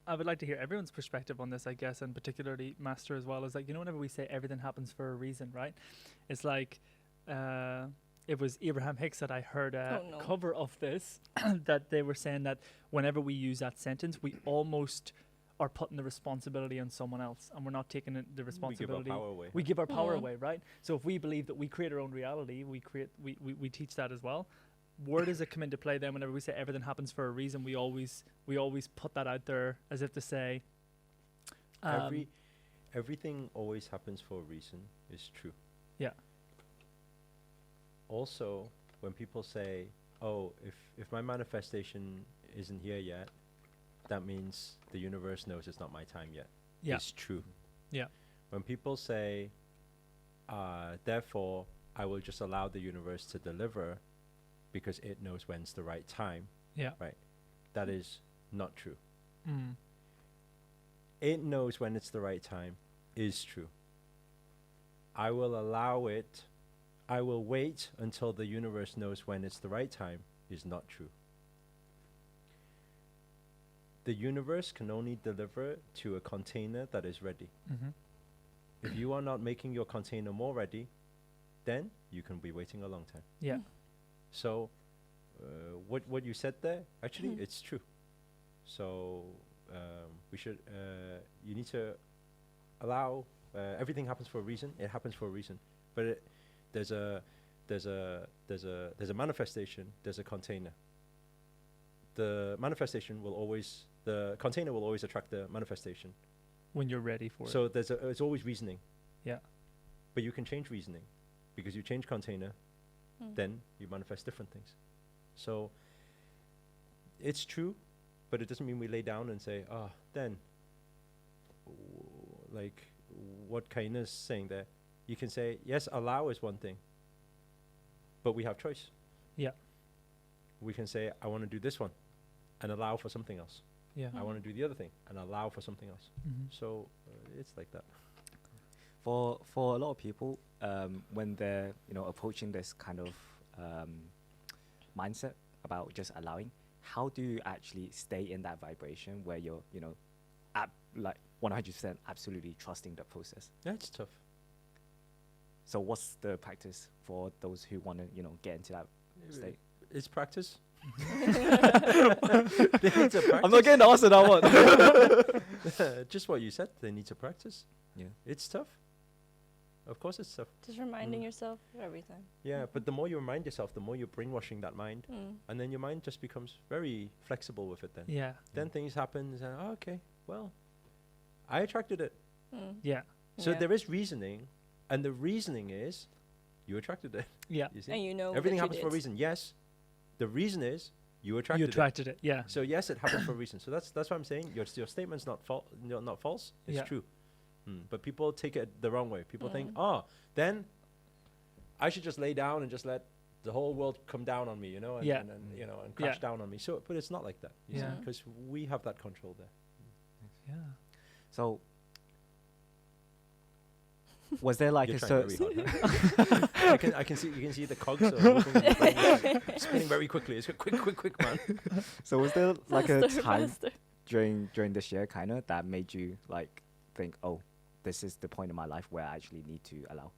I would like to hear everyone's perspective on this, I guess, and particularly Master as well. Is like, whenever we say everything happens for a reason, right? It's like, it was Abraham Hicks that I heard a cover of this that they were saying that whenever we use that sentence, we almost are putting the responsibility on someone else, and we're not taking the responsibility. We give our power away. We give our power away, right? So if we believe that we create our own reality, we teach that as well. Where does it come into play then? Whenever we say everything happens for a reason, we always put that out there as if to say, everything always happens for a reason is true. Yeah. Also, when people say, "Oh, if my manifestation isn't here yet, that means the universe knows it's not my time yet." Yeah. It's true. Yeah. When people say, "Therefore, I will just allow the universe to deliver because it knows when's the right time." Yeah. Right. That is not true. Mm. It knows when it's the right time is true. I will allow it. I will wait until the universe knows when it's the right time is not true. The universe can only deliver to a container that is ready. Mm-hmm. If you are not making your container more ready, then you can be waiting a long time. Yeah. So, what you said there, actually, it's true. So, you need to allow, everything happens for a reason. It happens for a reason. But there's a manifestation, there's a container. The container will always attract the manifestation. When you're ready for it. So it's always reasoning. Yeah. But you can change reasoning. Because you change container, then you manifest different things. So it's true, but it doesn't mean we lay down and say, then, like what Kaina's saying there. You can say, yes, allow is one thing, but we have choice. Yeah. We can say, I want to do this one, and allow for something else. Yeah. I want to do the other thing, and allow for something else. Mm-hmm. So it's like that. For a lot of people, when they're approaching this kind of mindset about just allowing, how do you actually stay in that vibration where you're like 100% absolutely trusting the process? Yeah, it's tough. So what's the practice for those who want to get into that state? It's practice. They need to practice. I'm not getting the answer that one. Just what you said. They need to practice. Yeah, it's tough. Of course, it's tough. Just reminding yourself every time. Yeah, but the more you remind yourself, the more you're brainwashing that mind, and then your mind just becomes very flexible with it. Then, yeah. Then things happen. And okay, well, I attracted it. Yeah. So there is reasoning, and the reasoning is you attracted it. Yeah. You see? And everything happens for a reason. Yes, the reason is you attracted it. Yeah. So yes, it happens for a reason. So that's what I'm saying. Your statement's not not false. It's true. But people take it the wrong way. People think, then I should just lay down and just let the whole world come down on me, and and crash down on me. So, but it's not like that. Because we have that control there. Yeah. So, was there like You're a trying certain? very hard, huh? I can see you can see the cogs are moving in the brain, like spinning very quickly. It's quick, man. So was there like a time faster. during this year kind of that made you like think, oh, this is the point in my life where I actually need to allow?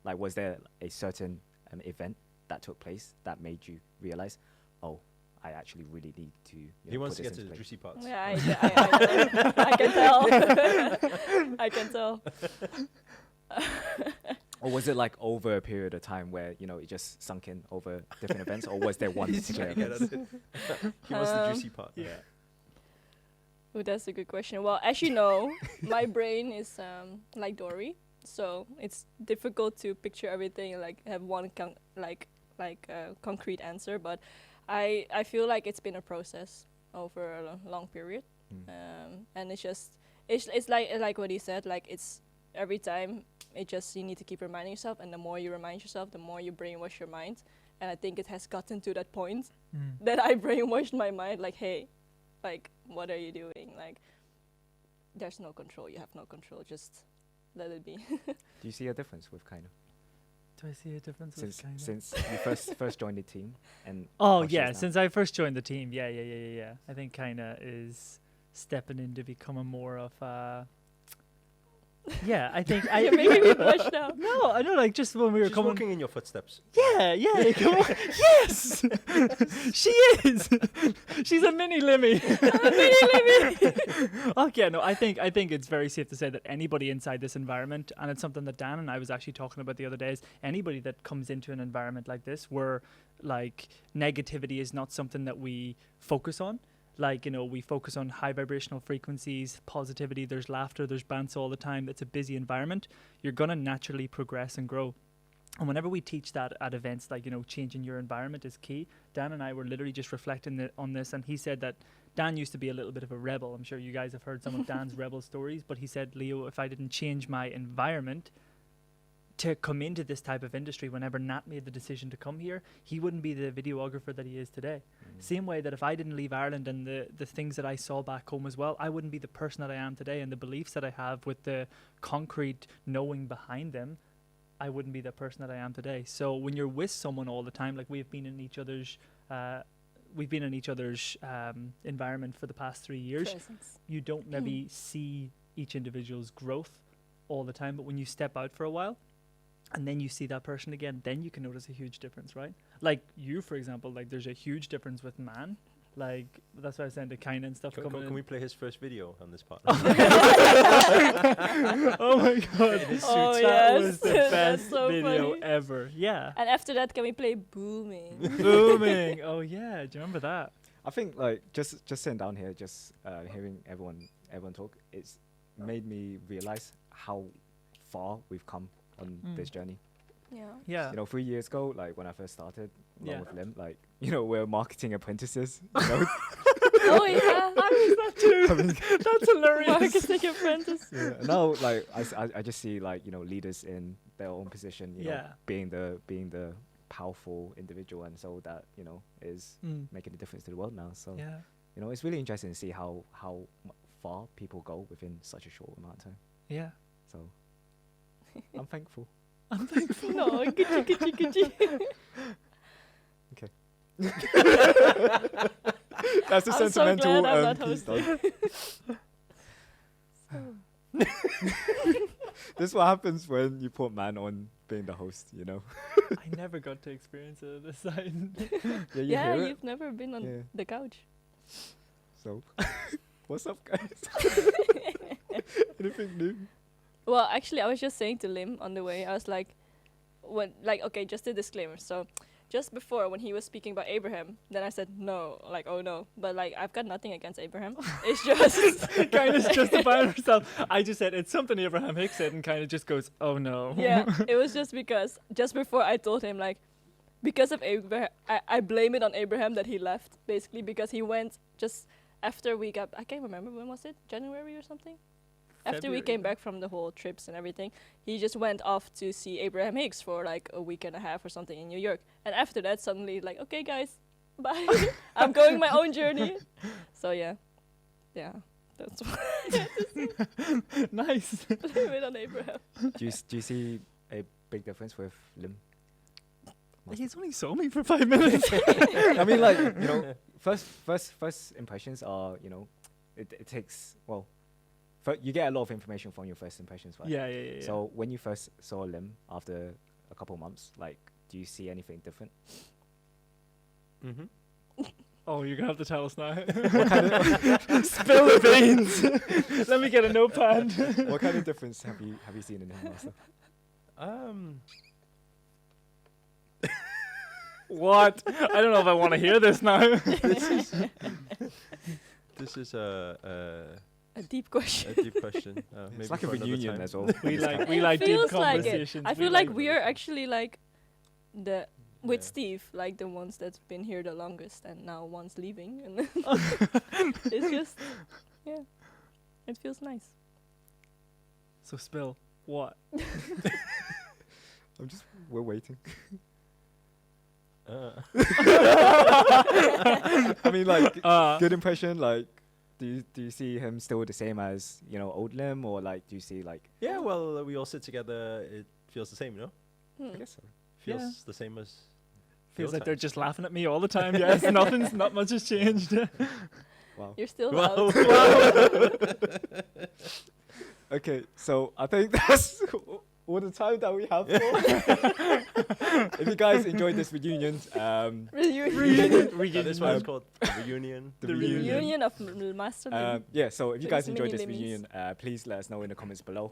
Like, was there a certain event that took place that made you realize, oh, I actually really need to. He wants to put get this to the into place? juicy parts. Yeah, I can tell. I can tell. Or was it like over a period of time where it just sunk in over different events, or was there one particular event? He wants the juicy part. Yeah. Oh, that's a good question. Well, as you know, my brain is like Dory, so it's difficult to picture everything and like have one concrete answer. But I feel like it's been a process over a long period, and it's like what he said. Like it's every time you need to keep reminding yourself, and the more you remind yourself, the more you brainwash your mind. And I think it has gotten to that point that I brainwashed my mind. Like, hey. Like, what are you doing? Like, there's no control. You have no control. Just let it be. Do you see a difference with kind of? Do I see a difference since you first joined the team? And oh yeah, since I first joined the team, yeah. I think kinda is stepping into becoming more of yeah, I think You're making me blush now. no, I know, like just when we were She's coming. walking in your footsteps. Yeah, come on. Yes, she is. She's a mini Limmy. Okay, no, I think it's very safe to say that anybody inside this environment, and it's something that Dan and I was actually talking about the other days. Anybody that comes into an environment like this, where like negativity is not something that we focus on. Like, we focus on high vibrational frequencies, positivity, there's laughter, there's bounce all the time. It's a busy environment. You're going to naturally progress and grow. And whenever we teach that at events, like, changing your environment is key. Dan and I were literally just reflecting on this, and he said that Dan used to be a little bit of a rebel. I'm sure you guys have heard some of Dan's rebel stories, but he said, Leo, if I didn't change my environment to come into this type of industry, whenever Nat made the decision to come here, he wouldn't be the videographer that he is today. Same way that if I didn't leave Ireland and the things that I saw back home as well, I wouldn't be the person that I am today, and the beliefs that I have with the concrete knowing behind them, I wouldn't be the person that I am today. So when you're with someone all the time, like we've been in each other's environment for the past 3 years, Presence. you don't maybe see each individual's growth all the time, but when you step out for a while, and then you see that person again, then you can notice a huge difference, right? Like you, for example, like there's a huge difference with Man. Like that's why I was saying to Kaina and stuff. Can we play his first video on this part? Oh my god! Oh, that was yes. the That's best so video funny. ever. Yeah. And after that, can we play Booming? Booming. Oh yeah. Do you remember that? I think like just sitting down here, just hearing everyone talk, it's made me realize how far we've come on this journey. Yeah. Yeah. 3 years ago, like when I first started along Yeah. with Lim, like we're marketing apprentices. You know? Oh yeah. I was that too. I mean, That's hilarious. Marketing apprentice. yeah. Now, like I just see like leaders in their own position, Yeah. being the powerful individual, and so that is making a difference to the world now. So Yeah. it's really interesting to see how far people go within such a short amount of time. Yeah. So I'm thankful. I'm thankful. No, kuchi. Okay. That's the I'm so sentimental glad I'm not piece hosting. done. This is what happens when you put Man on being the host, I never got to experience it at this side. Yeah, you Yeah, hear it. you've never been on Yeah. the couch. So, what's up, guys? Anything new? Well, actually, I was just saying to Lim on the way, I was like, okay, just a disclaimer. So, just before when he was speaking about Abraham, then I said no, like, oh no. But like, I've got nothing against Abraham. It's just Kind of justifying herself. I just said it's something Abraham Hicks said, and kind of just goes, "Oh no." yeah. It was just because just before I told him like, because of Abraham, I blame it on Abraham that he left basically because he went just after we got. I can't remember when was it, January or something. After we February, came yeah. back from the whole trips and everything, he just went off to see Abraham Hicks for like a week and a half or something in New York. And after that, suddenly like, okay, guys, bye. I'm going my own journey. So yeah, that's why Nice. I blame it on Abraham. Do you see a big difference with Lim? He's only saw me for 5 minutes. I mean, like first impressions are it takes you get a lot of information from your first impressions, right? Yeah. So when you first saw Lim after a couple of months, like, do you see anything different? Mm-hmm. Oh, you're gonna have to tell us now. What kind of Spill the beans. Let me get a notepad. what kind of difference have you seen in him, Master? What? I don't know if I want to hear this now. This is a A deep question. deep question. Maybe It's like a for another reunion time. as well. we It like deep feels like it. conversations. I We feel like we are conversations. actually like with Yeah. Steve, like the ones that's been here the longest and now one's leaving, and it's just it feels nice. So spill. What? We're waiting. I mean, like, good impression. Like, do you see him still the same as old Lim, or like do you see like? Yeah, well, we all sit together. It feels the same, I guess so. Feels Yeah. the same as. Feels the like old they're times. just laughing at me all the time. Yes, not much has changed. Wow. You're still Wow. out. Okay, so I think that's all the time that we have for. If you guys enjoyed this reunion, This one is called reunion. The Reunion of Master Lim. yeah, so if you guys enjoyed this Mini Limmies. reunion, please let us know in the comments below.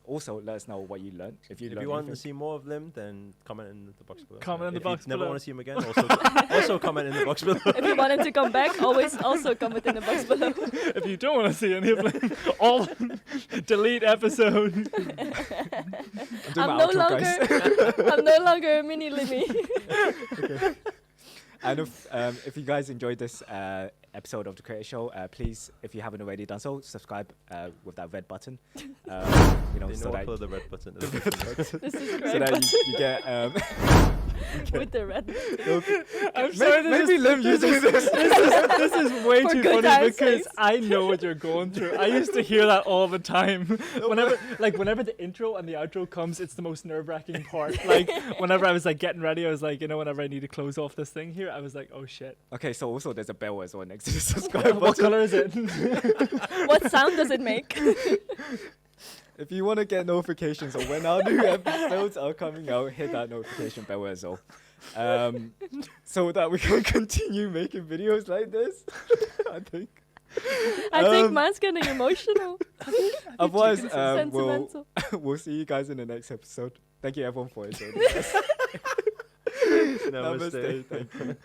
Also let us know what you learned. If you want to see more of Lim, then comment in the box below. Comment in the box If you never below. want to see him again, also comment in the box below. If you want him to come back, always also comment in the box below. If you don't want to see any of them, all delete episode. I'm no longer a mini Limmy. Okay. And if you guys enjoyed this episode of the Creator Show, please, if you haven't already done so, subscribe with that red button. You know, They so know that, what the red button is. This is so great. that you get. With the red. I'm sorry, Maybe Lim uses this. this is way For too good funny time's because sakes. I know what you're going through. I used to hear that all the time. Whenever the intro and the outro comes, it's the most nerve-wracking part. Like whenever I was like getting ready, I was like, whenever I need to close off this thing here, I was like, oh shit. Okay, so also there's a bell as well next to the subscribe What button. color is it? What sound does it make? If you want to get notifications of when our new episodes are coming out, hit that notification bell as well. So that we can continue making videos like this. I think. I think man's getting emotional. Otherwise, Sentimental. we'll see you guys in the next episode. Thank you everyone for joining us. Namaste. Thank you.